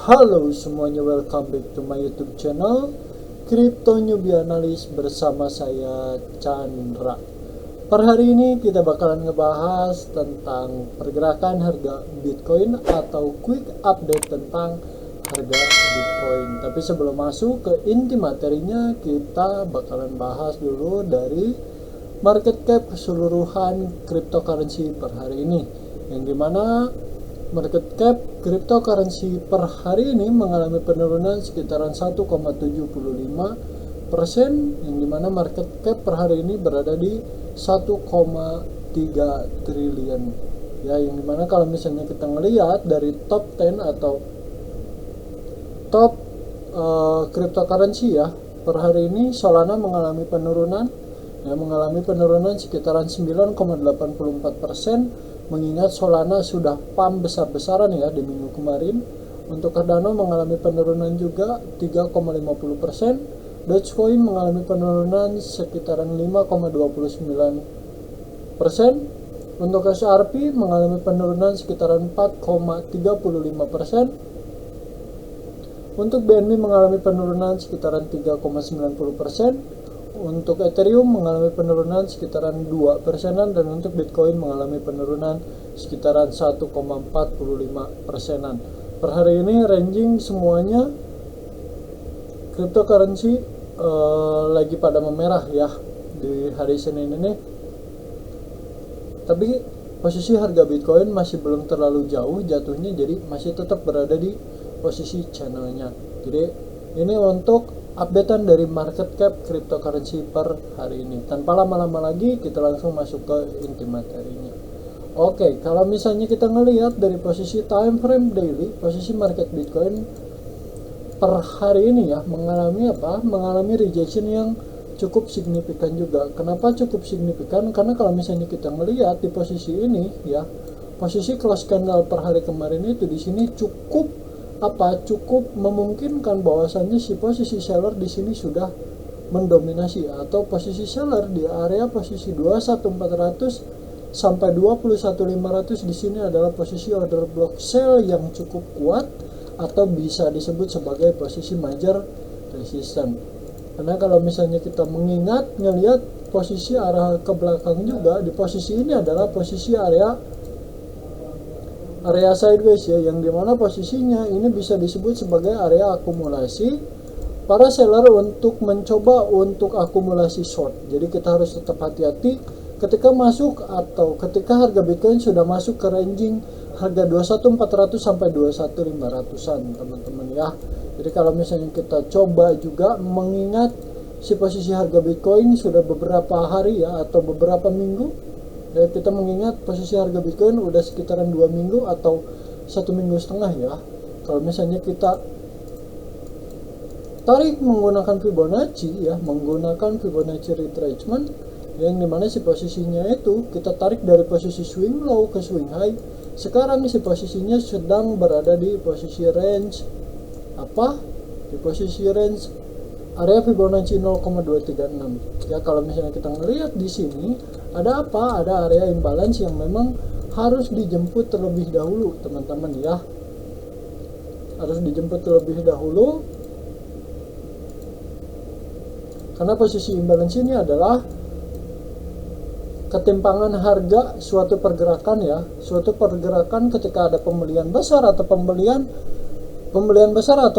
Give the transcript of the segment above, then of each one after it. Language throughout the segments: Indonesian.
Halo semuanya, welcome back to my YouTube channel Crypto Newbie Analyst bersama saya Chandra. Per hari ini kita bakalan ngebahas tentang pergerakan harga Bitcoin atau quick update tentang harga Bitcoin. Tapi sebelum masuk ke inti materinya, kita bakalan bahas dulu dari market cap keseluruhan cryptocurrency per hari ini, yang dimana market cap cryptocurrency per hari ini mengalami penurunan sekitaran 1,75%, yang dimana market cap per hari ini berada di 1,3 triliun ya, yang dimana kalau misalnya kita ngelihat dari top 10 atau top cryptocurrency ya, per hari ini Solana mengalami penurunan sekitaran 9,84%, mengingat Solana sudah pump besar-besaran ya di minggu kemarin. Untuk Cardano mengalami penurunan juga 3,50%, Dogecoin mengalami penurunan sekitaran 5,29%, untuk XRP mengalami penurunan sekitaran 4,35%, untuk BNB mengalami penurunan sekitaran 3,90%, untuk Ethereum mengalami penurunan sekitaran 2%, dan untuk Bitcoin mengalami penurunan sekitaran 1,45%. Per hari ini ranging semuanya cryptocurrency lagi pada memerah ya di hari Senin ini. Tapi posisi harga Bitcoin masih belum terlalu jauh jatuhnya, jadi masih tetap berada di posisi channelnya. Jadi ini untuk updatean dari market cap cryptocurrency per hari ini. Tanpa lama-lama lagi, kita langsung masuk ke inti materinya. Oke, kalau misalnya kita ngelihat dari posisi time frame daily, posisi market Bitcoin per hari ini ya mengalami rejection yang cukup signifikan juga. Kenapa cukup signifikan? Karena kalau misalnya kita ngelihat di posisi ini ya, posisi close candle per hari kemarin itu di sini cukup memungkinkan bahwasannya si posisi seller di sini sudah mendominasi, atau posisi seller di area posisi 21.400 sampai 21.500 di sini adalah posisi order block sell yang cukup kuat, atau bisa disebut sebagai posisi major resistance. Karena kalau misalnya kita ngelihat posisi arah ke belakang juga, di posisi ini adalah posisi area sideways ya, yang dimana posisinya ini bisa disebut sebagai area akumulasi para seller untuk mencoba untuk akumulasi short. Jadi kita harus tetap hati-hati ketika masuk atau ketika harga Bitcoin sudah masuk ke ranging harga 21.400 sampai 21.500-an teman-teman ya. Jadi kalau misalnya kita coba juga mengingat si posisi harga Bitcoin sudah beberapa hari ya, atau beberapa minggu ya, kita mengingat posisi harga Bitcoin udah sekitaran 2 minggu atau 1,5 minggu ya. Kalau misalnya kita tarik menggunakan Fibonacci ya, menggunakan Fibonacci retracement, yang dimana si posisinya itu kita tarik dari posisi swing low ke swing high. Sekarang si posisinya sedang berada di posisi range di posisi range area Fibonacci 0,236 ya. Kalau misalnya kita ngelihat di sini ada area imbalance yang memang harus dijemput terlebih dahulu teman-teman ya, harus dijemput terlebih dahulu, karena posisi imbalance ini adalah ketimpangan harga suatu pergerakan ketika ada pembelian besar atau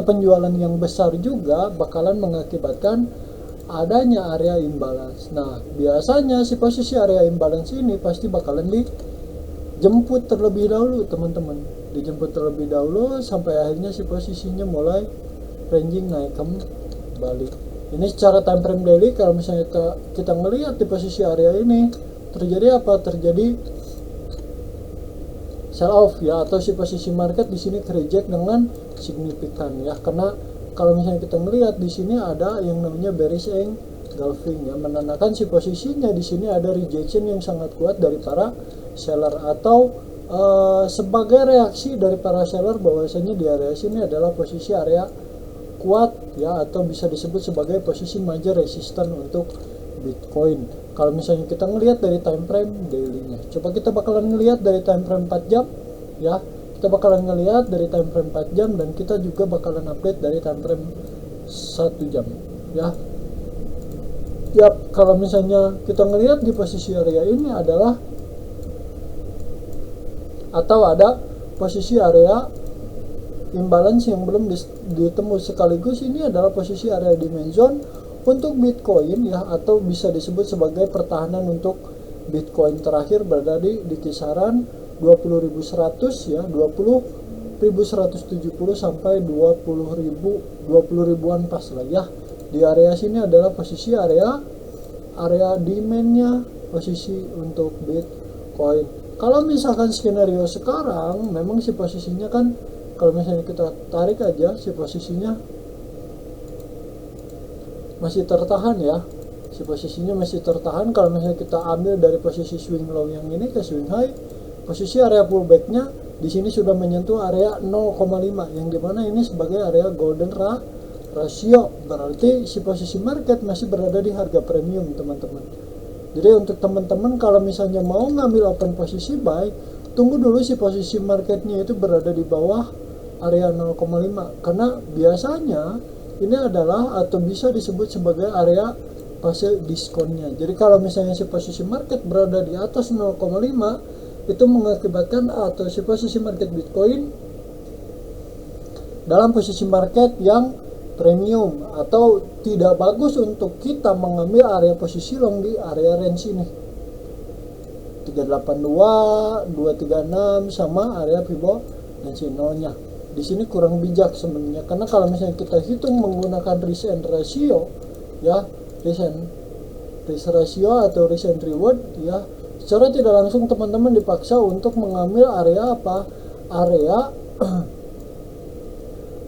penjualan yang besar juga bakalan mengakibatkan adanya area imbalance. Nah, biasanya si posisi area imbalance ini pasti bakalan dijemput terlebih dahulu teman-teman, sampai akhirnya si posisinya mulai ranging naik kembali. Ini secara time frame daily, kalau misalnya kita ngelihat di posisi area ini terjadi sell off ya, atau si posisi market di sini reject dengan signifikan ya. Karena kalau misalnya kita melihat di sini ada yang namanya bearish engulfing ya, menandakan si posisinya di sini ada rejection yang sangat kuat dari para seller, atau sebagai reaksi dari para seller bahwasanya di area sini adalah posisi area kuat ya, atau bisa disebut sebagai posisi major resistance untuk Bitcoin. Kalau misalnya kita ngelihat dari time frame daily-nya, coba kita bakalan ngelihat dari time frame 4 jam ya. kita bakalan ngelihat dari time frame 4 jam, dan kita juga bakalan update dari time frame 1 jam ya. Kalau misalnya kita ngelihat di posisi area ini adalah, atau ada posisi area imbalance yang belum ditembus, sekaligus ini adalah posisi area demand zone untuk Bitcoin ya, atau bisa disebut sebagai pertahanan untuk Bitcoin terakhir berada di kisaran 20.100 ya, 20.170 sampai 20 ribuan pas lah ya. Di area sini adalah posisi area demandnya, posisi untuk Bitcoin. Kalau misalkan skenario sekarang memang si posisinya kan, kalau misalnya kita tarik aja, si posisinya masih tertahan ya, si posisinya masih tertahan. Kalau misalnya kita ambil dari posisi swing low yang ini ke swing high, posisi area pullbacknya di sini sudah menyentuh area 0,5 yang dimana ini sebagai area golden ratio, berarti si posisi market masih berada di harga premium teman-teman. Jadi untuk teman-teman kalau misalnya mau ngambil open posisi buy, tunggu dulu si posisi marketnya itu berada di bawah area 0,5, karena biasanya ini adalah atau bisa disebut sebagai area fase diskonnya. Jadi kalau misalnya si posisi market berada di atas 0,5, itu mengakibatkan atau si posisi market Bitcoin dalam posisi market yang premium, atau tidak bagus untuk kita mengambil area posisi long di area range ini 382, 236 sama area Fibonacci 0-nya. Di sini kurang bijak sebenarnya, karena kalau misalnya kita hitung menggunakan risk and ratio ya, risk ratio atau risk and reward ya, secara tidak langsung teman-teman dipaksa untuk mengambil area apa?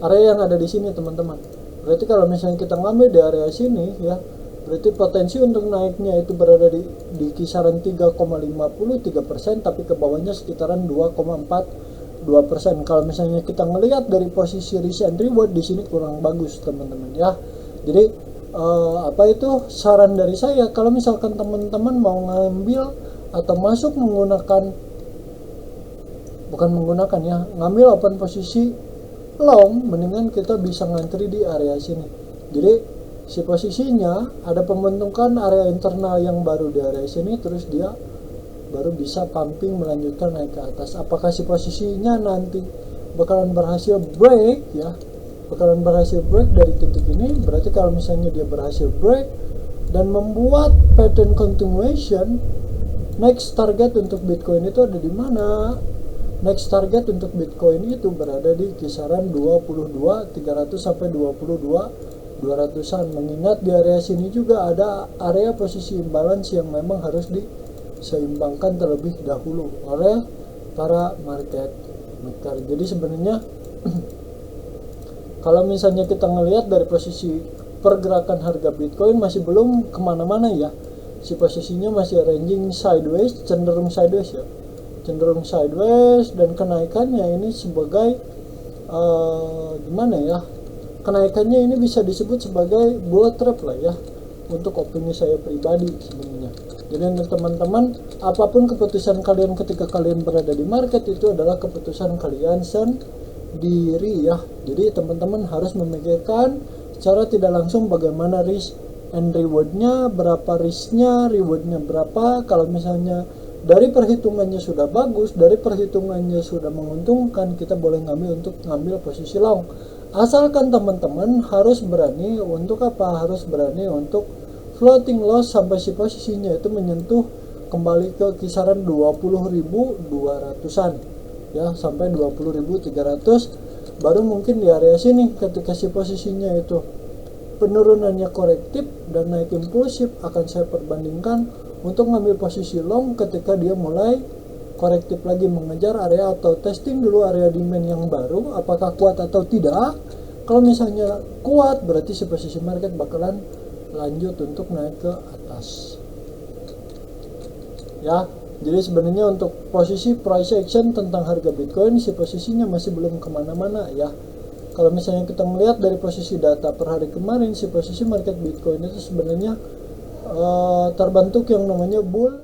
Area yang ada di sini teman-teman. Berarti kalau misalnya kita ngambil di area sini ya, berarti potensi untuk naiknya itu berada di kisaran 3,53%, tapi ke bawahnya sekitaran 2,42%. Kalau misalnya kita ngelihat dari posisi risk and reward di sini kurang bagus teman-teman ya. Jadi saran dari saya, kalau misalkan teman-teman mau ngambil atau masuk ngambil open posisi long, mendingan kita bisa ngantri di area sini. Jadi si posisinya ada pembentukan area internal yang baru di area sini, terus dia baru bisa pumping melanjutkan naik ke atas. Apakah si posisinya nanti bakalan berhasil break ya, bakalan berhasil break dari titik ini? Berarti kalau misalnya dia berhasil break dan membuat pattern continuation, next target untuk Bitcoin itu ada di mana? Next target untuk Bitcoin itu berada di kisaran 22.300 sampai 22.200-an. Mengingat di area sini juga ada area posisi imbalance yang memang harus diseimbangkan terlebih dahulu oleh para market maker. Jadi sebenarnya kalau misalnya kita ngelihat dari posisi pergerakan harga Bitcoin masih belum kemana-mana ya, si posisinya masih ranging sideways, cenderung sideways ya, dan kenaikannya ini sebagai kenaikannya ini bisa disebut sebagai bull trap lah ya, untuk opini saya pribadi sebenarnya. Jadi untuk teman-teman, apapun keputusan kalian ketika kalian berada di market itu adalah keputusan kalian sendiri ya. Jadi teman-teman harus memikirkan secara tidak langsung bagaimana risk and rewardnya, berapa risknya, rewardnya berapa. Kalau misalnya dari perhitungannya sudah bagus, dari perhitungannya sudah menguntungkan, kita boleh ngambil posisi long. Asalkan teman-teman harus berani untuk Harus berani untuk floating loss sampai si posisinya itu menyentuh kembali ke kisaran 20.200-an ya, sampai 20.300, baru mungkin di area sini ketika si posisinya itu penurunannya korektif dan naik impulsif, akan saya perbandingkan untuk ngambil posisi long ketika dia mulai korektif lagi, mengejar area atau testing dulu area demand yang baru, apakah kuat atau tidak. Kalau misalnya kuat, berarti si posisi market bakalan lanjut untuk naik ke atas ya. Jadi sebenarnya untuk posisi price action tentang harga Bitcoin, si posisinya masih belum kemana-mana ya. Kalau misalnya kita melihat dari posisi data per hari kemarin, si posisi market Bitcoin itu sebenarnya terbentuk yang namanya bull